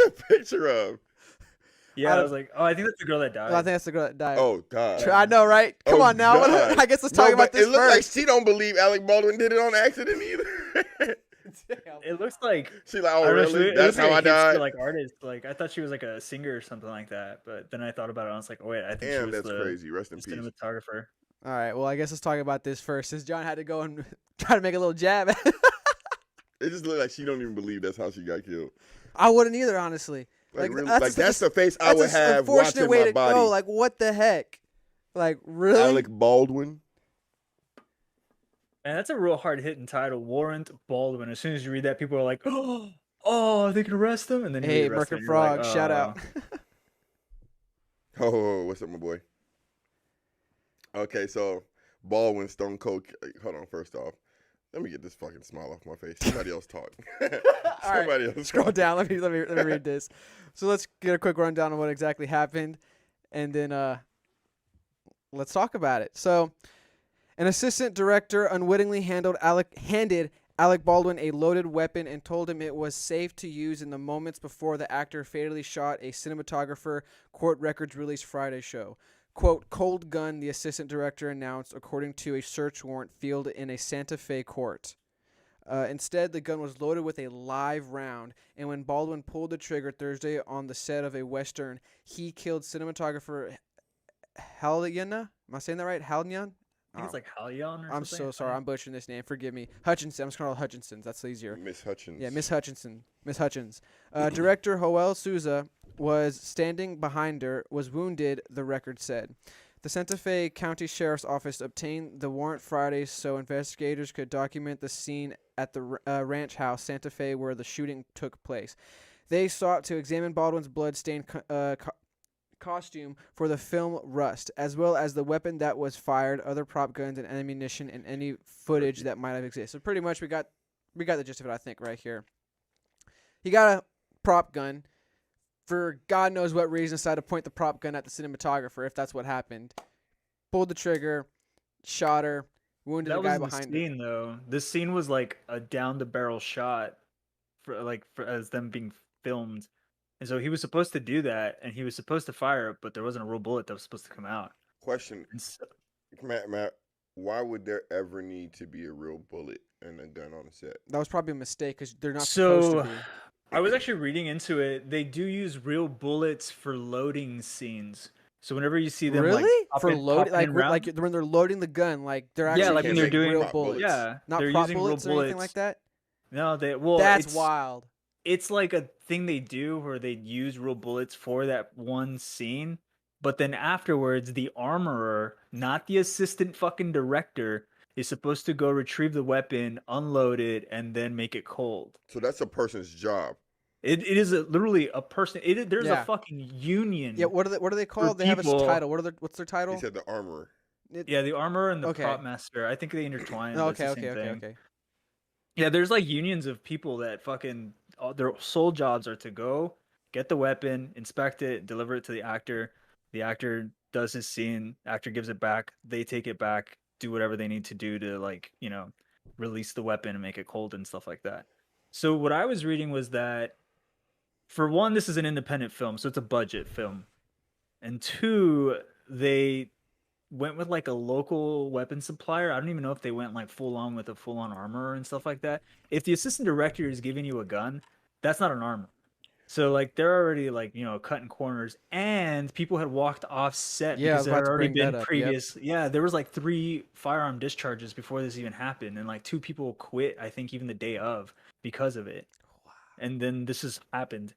that picture of? Yeah, I was like, oh, I think that's the girl that died. Well, I think that's the girl that died. Oh God. I know, right? Come on now. God. I guess let's talk about this It looks first. like she don't believe Alec Baldwin did it on accident either. It looks like she like, oh really? That's how I died. Like artist, like I thought she was like a singer or something like that, but then I thought about it. And I was like, oh wait, I think she was that's crazy. Rest in peace, cinematographer. All right, well I guess let's talk about this first, since John had to go and try to make a little jab. It just looked like she don't even believe that's how she got killed. I wouldn't either, honestly. Like really, that's the face I would have watching way my to body. Go. Like what the heck? Like really? Alec Baldwin. Man, that's a real hard hitting title, Warrant Baldwin. As soon as you read that, people are like, "Oh, they can arrest him," and then hey, Merkin Frog, like, shout out. Oh, what's up, my boy? Okay, so Baldwin, Stone Cold. Hold on, first off, let me get this fucking smile off my face. Somebody else talk. Somebody else. Scroll down. Let me read this. So let's get a quick rundown of what exactly happened, and then let's talk about it. So. An assistant director unwittingly handed Alec Baldwin a loaded weapon and told him it was safe to use in the moments before the actor fatally shot a cinematographer, court records released Friday show. Quote, cold gun, the assistant director announced, according to a search warrant filed in a Santa Fe court. Instead, the gun was loaded with a live round, and when Baldwin pulled the trigger Thursday on the set of a Western, he killed cinematographer Halyna. Am I saying that right? Halyna? I think it's like Halyon or I'm something. so sorry. I'm butchering this name. Forgive me. Hutchinson. I'm just calling her Hutchinsons. That's easier. Miss Hutchins. Yeah, Miss Hutchinson. Miss Hutchins. Director Joel Souza was standing behind her, was wounded, the record said. The Santa Fe County Sheriff's Office obtained the warrant Friday so investigators could document the scene at the ranch house, Santa Fe, where the shooting took place. They sought to examine Baldwin's blood-stained costume for the film Rust, as well as the weapon that was fired, other prop guns and ammunition, and any footage that might have existed. So pretty much we got the gist of it, I think, right here. He got a prop gun. For God knows what reason, decided to point the prop gun at the cinematographer, if that's what happened. Pulled the trigger, shot her, wounded the guy behind her. That was the scene, though. This scene was like a down-the-barrel shot for as them being filmed. And so he was supposed to do that, and he was supposed to fire it, but there wasn't a real bullet that was supposed to come out. Question, Matt, why would there ever need to be a real bullet and a gun on the set? That was probably a mistake, because they're not supposed to be. I was actually reading into it. They do use real bullets for loading scenes. So whenever you see them, really? Like, for loading, like when they're loading the gun, like they're actually like when they're doing real bullets. Yeah, not they're prop using bullets real or anything like that. No, that's wild. It's like a thing they do where they use real bullets for that one scene, but then afterwards, the armorer, not the assistant fucking director, is supposed to go retrieve the weapon, unload it, and then make it cold. So that's a person's job. It is literally a person. There's a fucking union. Yeah, what are they called? They have a title. What's their title? He said the armorer. The armorer and the prop master. I think they intertwine. Okay. Yeah, there's like unions of people that fucking their sole jobs are to go get the weapon, inspect it, deliver it to the actor. The actor does his scene. Actor gives it back. They take it back, do whatever they need to do to release the weapon and make it cold and stuff like that. So what I was reading was that, for one, this is an independent film, so it's a budget film, and two, they went with like a local weapon supplier. I don't even know if they went like full on with a full on armor and stuff like that. If the assistant director is giving you a gun, that's not an armor. So like they're already cutting corners, and people had walked off set because there had already been previous. Yep. Yeah, there was like 3 firearm discharges before this even happened, and like 2 people quit. I think even the day of because of it. Wow. And then this has happened,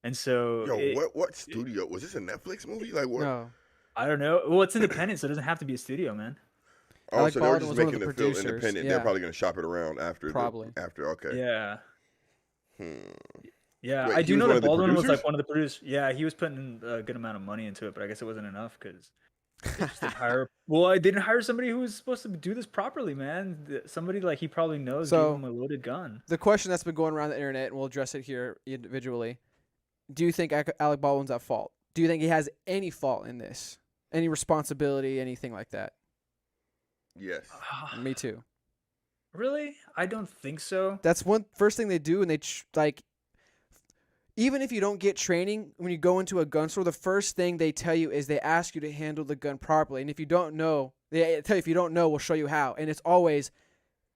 and so what studio was this? A Netflix movie? Like what? No. I don't know. Well, it's independent, so it doesn't have to be a studio, man. Oh, Alec so they were just making the film independent. Yeah. They're probably going to shop it around after. Probably. Okay. Yeah. Yeah, wait, I do know that Baldwin was like one of the producers. Yeah, he was putting a good amount of money into it, but I guess it wasn't enough because they just didn't hire. Well, I didn't hire somebody who was supposed to do this properly, man. Somebody like he probably knows gave him a loaded gun. The question that's been going around the internet, and we'll address it here individually. Do you think Alec Baldwin's at fault? Do you think he has any fault in this? Any responsibility, anything like that? Yes. Me too. Really? I don't think so. That's first thing they do, and they even if you don't get training, when you go into a gun store, the first thing they tell you is they ask you to handle the gun properly. And if you don't know, they tell you if you don't know, we'll show you how. And it's always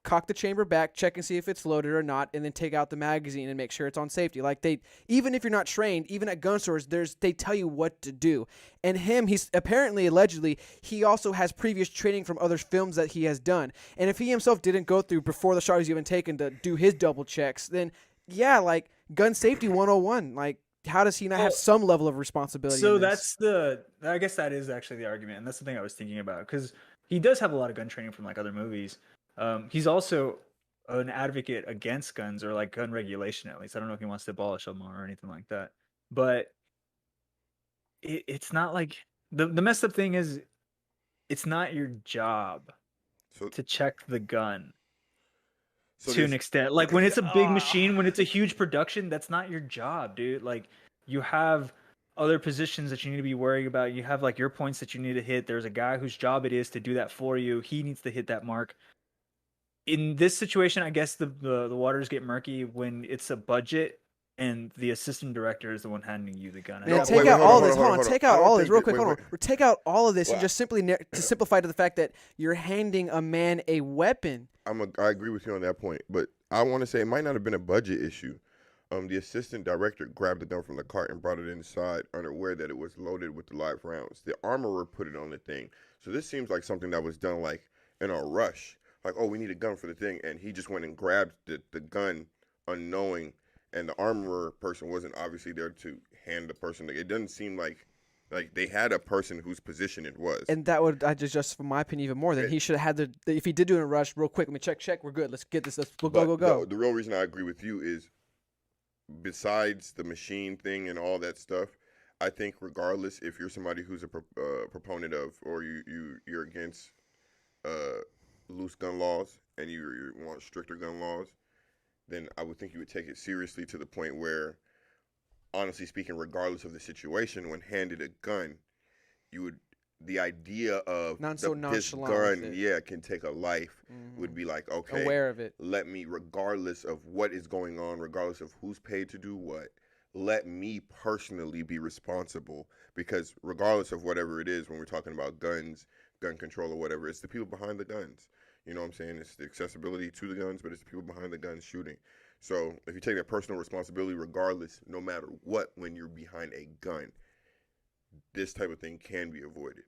cock the chamber back, check and see if it's loaded or not, and then take out the magazine and make sure it's on safety. Like even if you're not trained, even at gun stores, they tell you what to do. And he's apparently, allegedly, he also has previous training from other films that he has done. And if he himself didn't go through before the shot was even taken to do his double checks, then yeah, like gun safety 101. Like, how does he not have some level of responsibility? So I guess that is actually the argument, and that's the thing I was thinking about, because he does have a lot of gun training from like other movies. He's also an advocate against guns, or like gun regulation, at least. I don't know if he wants to abolish them or anything like that. But it's not like the messed up thing is, it's not your job to check the gun. To an extent, like when it's a big machine, when it's a huge production, that's not your job, dude. Like, you have other positions that you need to be worrying about. You have like your points that you need to hit. There's a guy whose job it is to do that for you. He needs to hit that mark. In this situation, I guess the waters get murky when it's a budget and the assistant director is the one handing you the gun. Man, take out all of this. Hold on, take out all of this real quick. Hold on. Take out all of this and just simply to simplify to the fact that you're handing a man a weapon. I agree with you on that point, but I want to say it might not have been a budget issue. The assistant director grabbed the gun from the cart and brought it inside, unaware that it was loaded with the live rounds. The armorer put it on the thing. So this seems like something that was done like in a rush. Like, oh, we need a gun for the thing, and he just went and grabbed the gun unknowing, and the armorer person wasn't obviously there to hand the person. It doesn't seem like they had a person whose position it was. And that would, just from my opinion, even more, then he should have had if he did do it in a rush, real quick, let me check, we're good, let's get this, we'll go. The real reason I agree with you is, besides the machine thing and all that stuff, I think regardless if you're somebody who's a proponent of, or you're against loose gun laws and you want stricter gun laws, then I would think you would take it seriously to the point where, honestly speaking, regardless of the situation, when handed a gun, the idea of this gun, can take a life, would be like, okay, aware of it. Let me, regardless of what is going on, regardless of who's paid to do what, let me personally be responsible, because regardless of whatever it is, when we're talking about guns, gun control or whatever, it's the people behind the guns. You know what I'm saying? It's the accessibility to the guns, but it's the people behind the guns shooting. So if you take that personal responsibility, regardless, no matter what, when you're behind a gun, this type of thing can be avoided.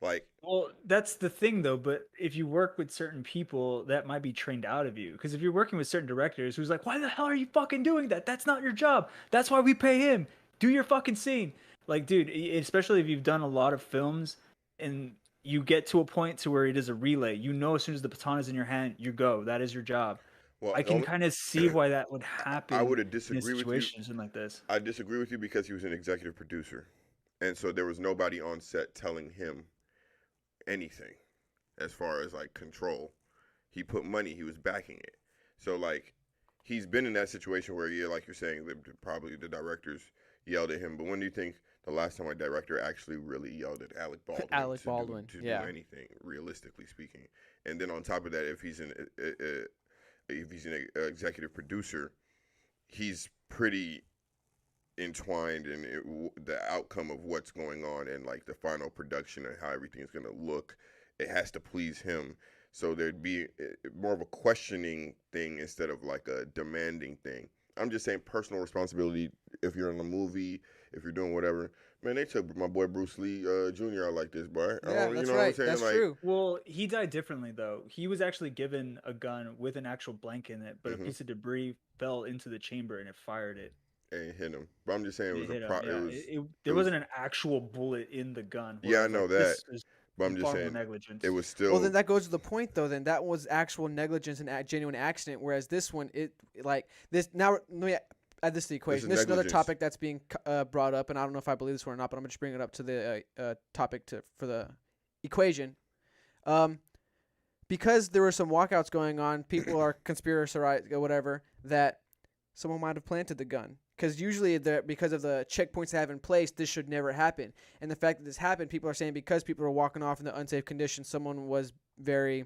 Like, well, that's the thing though. But if you work with certain people, that might be trained out of you. Because if you're working with certain directors who's like, why the hell are you fucking doing that? That's not your job. That's why we pay him. Do your fucking scene. Like, dude, especially if you've done a lot of films and you get to a point to where it is a relay, you know, as soon as the baton is in your hand, you go. That is your job. Well, I can kind of see why that would happen. I would disagree with you. Something like this. I disagree with you because he was an executive producer, and so there was nobody on set telling him anything as far as like control. He put money. He was backing it. So like, he's been in that situation where, yeah, like you're saying, probably the directors yelled at him. But when do you think the last time a director actually really yelled at Alec Baldwin to do anything, realistically speaking? And then on top of that, if he's an executive producer, he's pretty entwined in the outcome of what's going on and like the final production and how everything is going to look. It has to please him. So there'd be more of a questioning thing instead of like a demanding thing. I'm just saying personal responsibility. If you're in a movie, if you're doing whatever, man, they took my boy Bruce Lee Jr. out like this, boy. Yeah, that's right. What I'm saying? That's true. Well, he died differently though. He was actually given a gun with an actual blank in it, but a piece of debris fell into the chamber and it fired it. And hit him. But I'm just saying there wasn't an actual bullet in the gun. Yeah, I know that. But I'm just saying negligence. It was still. Well, then that goes to the point though. Then that was actual negligence and genuine accident. Whereas this one, now let me add this to the equation. This is another topic that's being brought up, and I don't know if I believe this one or not, but I'm just bringing it up to the topic for the equation. Because there were some walkouts going on, people are conspiracy or whatever that someone might have planted the gun. Because usually, because of the checkpoints they have in place, this should never happen. And the fact that this happened, people are saying because people are walking off in the unsafe conditions, someone was very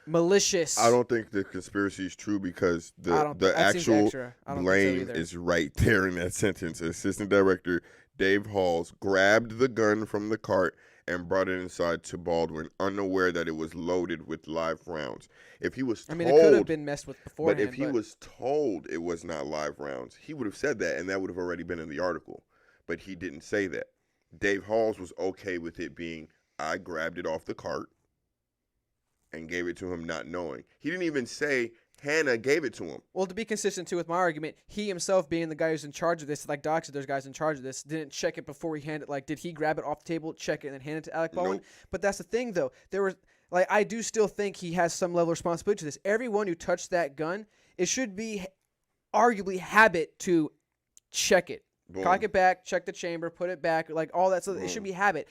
malicious. I don't think the conspiracy is true because the that seems actual extra. I don't think so blame either. is right there in that sentence. Assistant Director Dave Halls grabbed the gun from the cart and brought it inside to Baldwin, unaware that it was loaded with live rounds. If he was told, I mean, it could have been messed with beforehand. but if he was told it was not live rounds, he would have said that, and that would have already been in the article. But he didn't say that. Dave Halls was okay with it being, I grabbed it off the cart and gave it to him not knowing. He didn't even say Hannah gave it to him. Well, to be consistent too with my argument, he himself being the guy who's in charge of this, like Doc said, there's guys in charge of this, didn't check it before he handed. Like, did he grab it off the table, check it, and then hand it to Alec Baldwin? Nope. But that's the thing, though. There was like, I do still think he has some level of responsibility to this. Everyone who touched that gun, it should be arguably habit to check it. Boom. Cock it back, check the chamber, put it back, like all that stuff. Boom. It should be habit.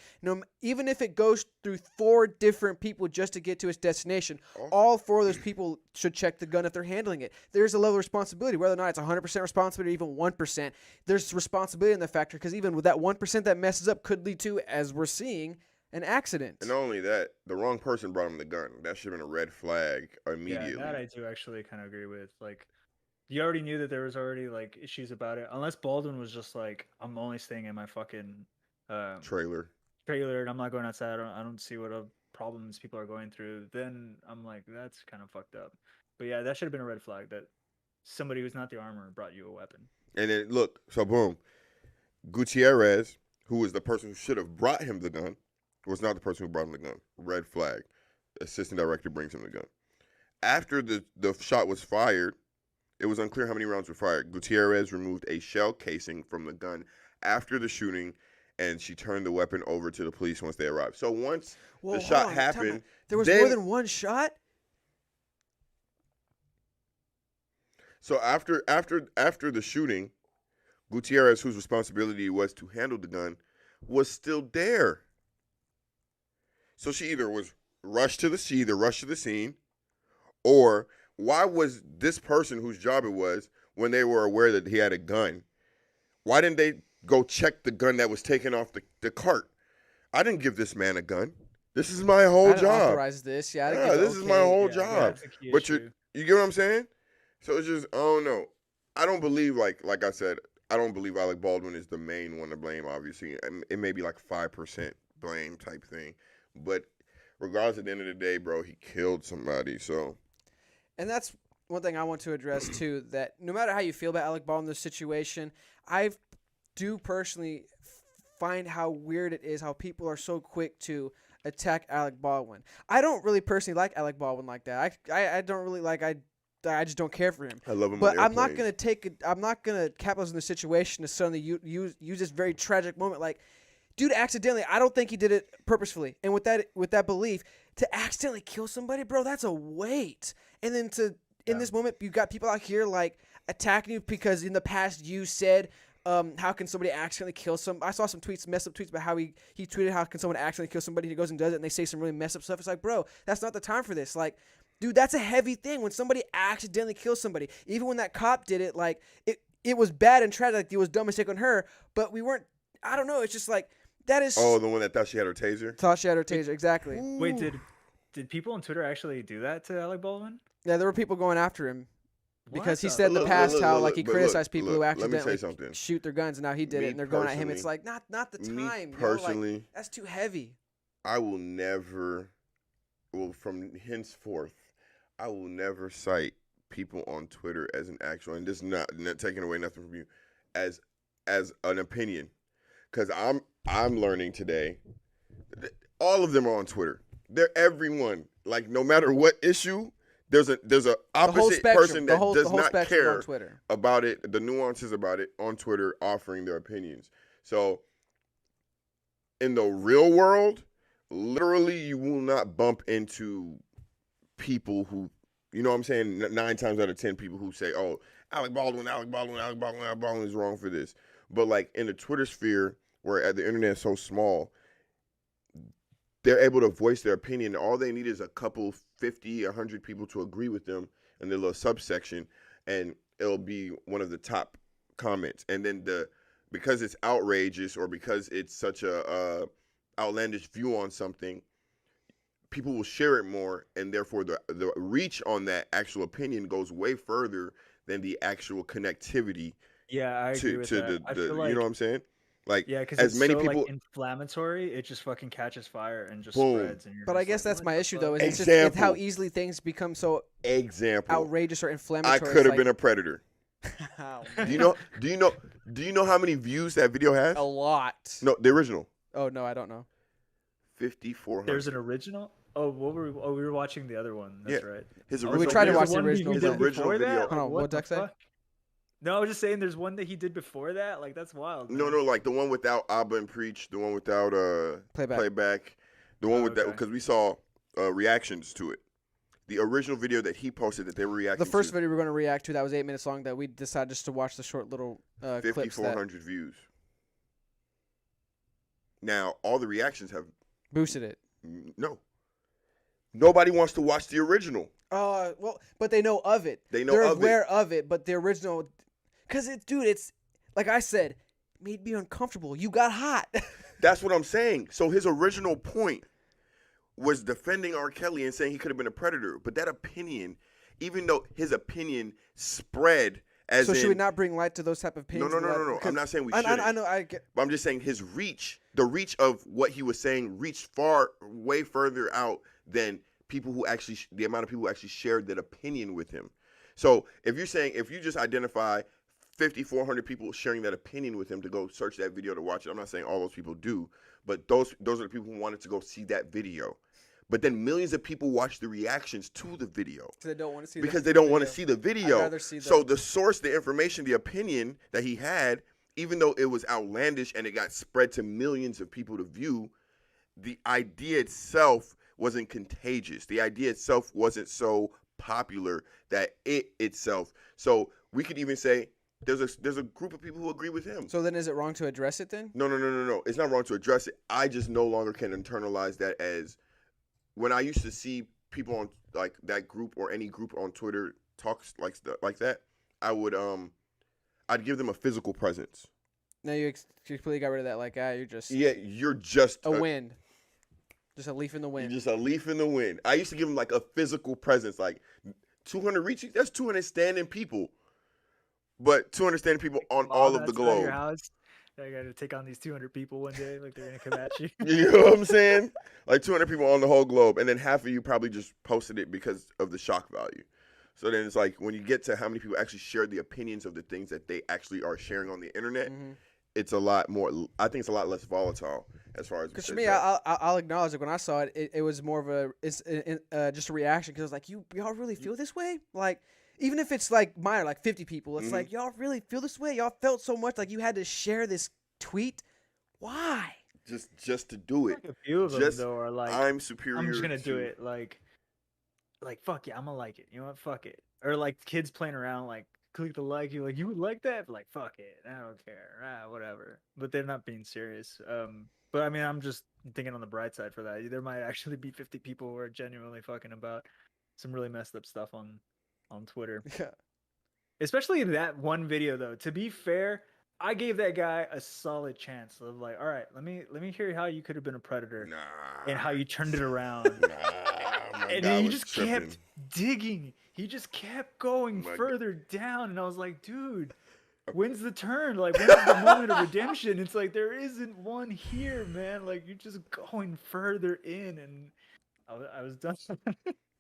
Even if it goes through 4 different people just to get to its destination, all 4 of those people should check the gun if they're handling it. There's a level of responsibility, whether or not it's 100% responsibility or even 1%. There's responsibility in the factor because even with that 1% that messes up could lead to, as we're seeing, an accident. And not only that, the wrong person brought him the gun. That should have been a red flag immediately. Yeah, that I do actually kind of agree with. Like, you already knew that there was already like issues about it, unless Baldwin was just like, I'm only staying in my fucking Trailer. and I'm not going outside. I don't see what problems people are going through. Then I'm like, that's kind of fucked up. But yeah, that should have been a red flag that somebody who's not the armor brought you a weapon. And then look, so boom, Gutierrez, who was the person who should have brought him the gun, was not the person who brought him the gun. Red flag. Assistant Director brings him the gun. After the shot was fired, it was unclear how many rounds were fired. Gutierrez removed a shell casing from the gun after the shooting, and she turned the weapon over to the police once they arrived. So once the shot happened, there was more than one shot? So after the shooting, Gutierrez, whose responsibility was to handle the gun, was still there. So she either was rushed to the scene, or why was this person whose job it was, when they were aware that he had a gun, why didn't they go check the gun that was taken off the cart? I didn't give this man a gun. This is my whole I didn't job. authorize this. Yeah, This is my whole job. That's a key But issue. you get what I'm saying? So it's just, I don't know. I don't believe, like I said, I don't believe Alec Baldwin is the main one to blame, obviously. It may be like 5% blame type thing. But regardless, at the end of the day, bro, he killed somebody, so. And that's one thing I want to address, too, that no matter how you feel about Alec Baldwin in this situation, I do personally find how weird it is how people are so quick to attack Alec Baldwin. I don't really personally like Alec Baldwin like that. I don't really like, I just don't care for him. I love him. But on I'm not airplanes. I'm not gonna capitalize on the situation to suddenly use this very tragic moment. Like, dude, accidentally. I don't think he did it purposefully. And with that belief, to accidentally kill somebody, bro, that's a weight. And then in this moment, you got people out here like attacking you because in the past you said, how can somebody accidentally kill I saw some messed up tweets about how he tweeted how can someone accidentally kill somebody. He goes and does it, and they say some really messed up stuff. It's like, bro, that's not the time for this. Like, dude, that's a heavy thing when somebody accidentally kills somebody. Even when that cop did it, like it was bad and tragic. Like, it was a dumb mistake on her, but we weren't. I don't know. It's just like that is. Oh, the one that thought she had her taser. Thought she had her taser, exactly. Wait, did people on Twitter actually do that to Alec Baldwin? Yeah, there were people going after him because he What said in the Look, past look, how look, like he but criticized look, people look, who let me say accidentally something. shoot their guns, and now he did Me it, and they're going at him. It's personally- like not the time. Me Like, personally, that's too heavy. I will never, from henceforth, I will never cite people on Twitter as an actual, and this is not taking away nothing from you, as an opinion, because I'm learning today. All of them are on Twitter. They're everyone. Like, no matter what issue, there's a The whole opposite spectrum, person the that whole does not spectrum care on Twitter. about it, the nuances about it on Twitter, offering their opinions. So in the real world, literally, you will not bump into people who, you know what I'm saying, 9 times out of 10 people who say, oh, Alec Baldwin is wrong for this. But like in the Twitter sphere, where the internet is so small, they're able to voice their opinion. All they need is a couple 50, 100 people to agree with them in their little subsection, and it'll be one of the top comments. And then because it's outrageous or because it's such a outlandish view on something, people will share it more, and therefore the reach on that actual opinion goes way further than the actual connectivity Yeah, I agree with that. I feel you know like what I'm saying? Like yeah, because as it's many so like people, inflammatory, it just fucking catches fire and just boom. spreads, and you're But I just guess like, that's what my the issue though. fuck? Is it's how Example. easily things become so Example. outrageous or I inflammatory. could have It's been a predator. oh, Do you man. know? Do you know? Do you know how many views that video has? A lot. No, the original. Oh no, I don't know. 5,400. There's an original. Oh, what were we? Oh, we were watching the other one. That's Yeah. right. His Oh, original. We tried to there's watch the the one original, he His did original before video. that. Hold Like, on, what what'd the Dex say? fuck? No, I was just saying there's one that he did before that. Like that's wild. No, Man. no, like the one without Abba and Preach, the one without playback, the one with that Okay. because we saw reactions to it. The original video that he posted that they were reacting The first to, video we're going to react to that was 8 minutes long that we decided just to watch the short little clips. 5,400 views. Now all the reactions have Boosted it. no. Nobody wants to watch the original. Well, but they know of it. They know They're of it. aware of it, but the original, because it's like I said, made me uncomfortable. You got hot. That's what I'm saying. So his original point was defending R. Kelly and saying he could have been a predator, but that opinion, even though his opinion spread as so in, should we not bring light to those type of opinions? No. I'm not saying we shouldn't. I know. I get. But I'm just saying his reach, the reach of what he was saying, reached way further out than people who actually, the amount of people who actually shared that opinion with him. So if you just identify 5,400 people sharing that opinion with him to go search that video to watch it, I'm not saying all those people do, but those are the people who wanted to go see that video. But then millions of people watch the reactions to the video They don't want to see because they don't want to see the I'd video. rather see So the source, the information, the opinion that he had, even though it was outlandish and it got spread to millions of people to view, the idea itself wasn't contagious. The idea itself wasn't so popular that it itself. So we could even say there's a group of people who agree with him. So then is it wrong to address it then? No. It's not wrong to address it. I just no longer can internalize that as when I used to see people on like that group or any group on Twitter talk like that. I would I'd give them a physical presence. No, you completely got rid of that. Like, you're just You're just a wind, just a leaf in the wind. You're just a leaf in the wind. I used to give them like a physical presence, like 200 reaching. That's 200 standing people, but 200 standing people on all of the globe. Your house. I got to take on these 200 people one day. Like they're gonna come at you. You know what I'm saying? Like 200 people on the whole globe, and then half of you probably just posted it because of the shock value. So then it's like when you get to how many people actually share the opinions of the things that they actually are sharing on the internet, it's a lot more. I think it's a lot less volatile as far as. Because for me, I'll acknowledge that when I saw it, it was more of just a reaction. Because I was like, y'all really feel this way? Like, even if it's like minor, like 50 people, it's like, y'all really feel this way? Y'all felt so much like you had to share this tweet? Why? Just to do it. Like a few of them though are like, I'm superior. I'm just gonna do it. Like fuck yeah, I'm gonna like it. You know what? Fuck it. Or like kids playing around, like click the like. You like you would like that? But like fuck it, I don't care. Whatever. But they're not being serious. But I mean, I'm just thinking on the bright side for that. There might actually be 50 people who are genuinely fucking about some really messed up stuff on Twitter. Yeah. Especially that one video though. To be fair, I gave that guy a solid chance of like, all right, let me hear how you could have been a predator and how you turned it around. And he just kept digging. He just kept going further down, and I was like, dude, when's the turn? Like, when's the moment of redemption? It's like there isn't one here, man. Like you're just going further in, and I was done.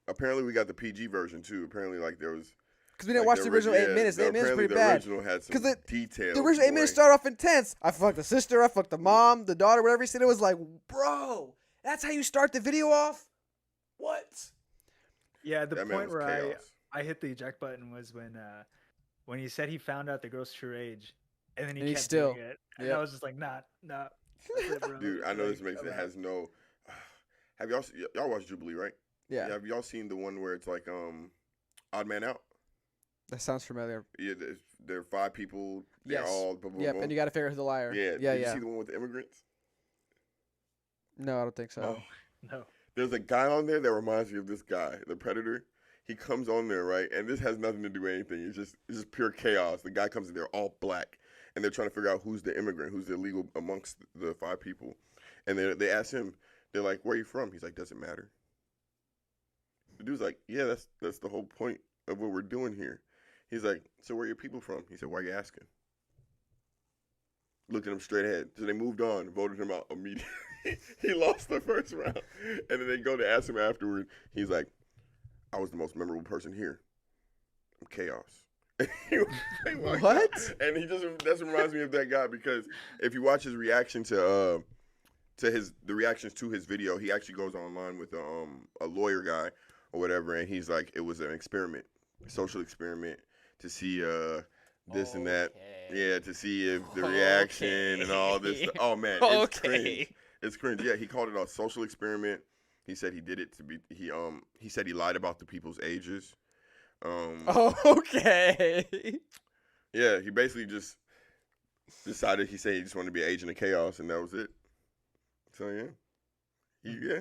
Apparently, we got the PG version too. Apparently, like there was. Because we didn't watch the original 8 minutes. The 8 minutes is pretty bad. The original had some details. The original 8 minutes started off intense. I fucked the sister. I fucked the mom, the daughter, whatever he said. It was like, bro, that's how you start the video off? What? Yeah, the point where I hit the eject button was when he said he found out the girl's true age, and then he kept doing it. And I was just like, nah. That's it, bro. Dude, I know this makes it has no. Have y'all watched Jubilee, right? Yeah. Have y'all seen the one where it's like Odd Man Out? That sounds familiar. Yeah, there are 5 people. Yes. All. Yep, and you got to figure out who's the liar. Yeah. Yeah. Did you see the one with the immigrants? No, I don't think so. Oh. No. There's a guy on there that reminds me of this guy, the Predator. He comes on there, right? And this has nothing to do with anything. It's just pure chaos. The guy comes in there all black, and they're trying to figure out who's the immigrant, who's the illegal amongst the 5 people. And they ask him, they're like, where are you from? He's like, doesn't matter. The dude's like, yeah, that's the whole point of what we're doing here. He's like, so where are your people from? He said, why are you asking? Looked at him straight ahead. So they moved on, voted him out immediately. He lost the first round. And then they go to ask him afterward. He's like, I was the most memorable person here. I'm chaos. What? And that reminds me of that guy, because if you watch his reaction to the reactions to his video, he actually goes online with a lawyer guy or whatever, and he's like, it was an experiment, a social experiment to see this and that. Yeah, to see if the reaction and all this stuff. Oh man, it's cringe. It's cringe. Yeah, he called it a social experiment. He said he did it to be he said he lied about the people's ages. Okay. Yeah, he basically just decided, he said he just wanted to be an agent of chaos, and that was it. So yeah.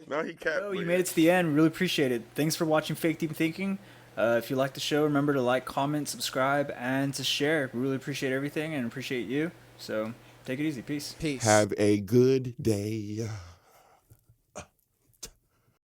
No, he capped. Oh, you made it to the end. Really appreciate it. Thanks for watching Fake Deep Thinking. If you like the show, remember to like, comment, subscribe, and to share. We really appreciate everything and appreciate you. So take it easy. Peace. Peace. Have a good day.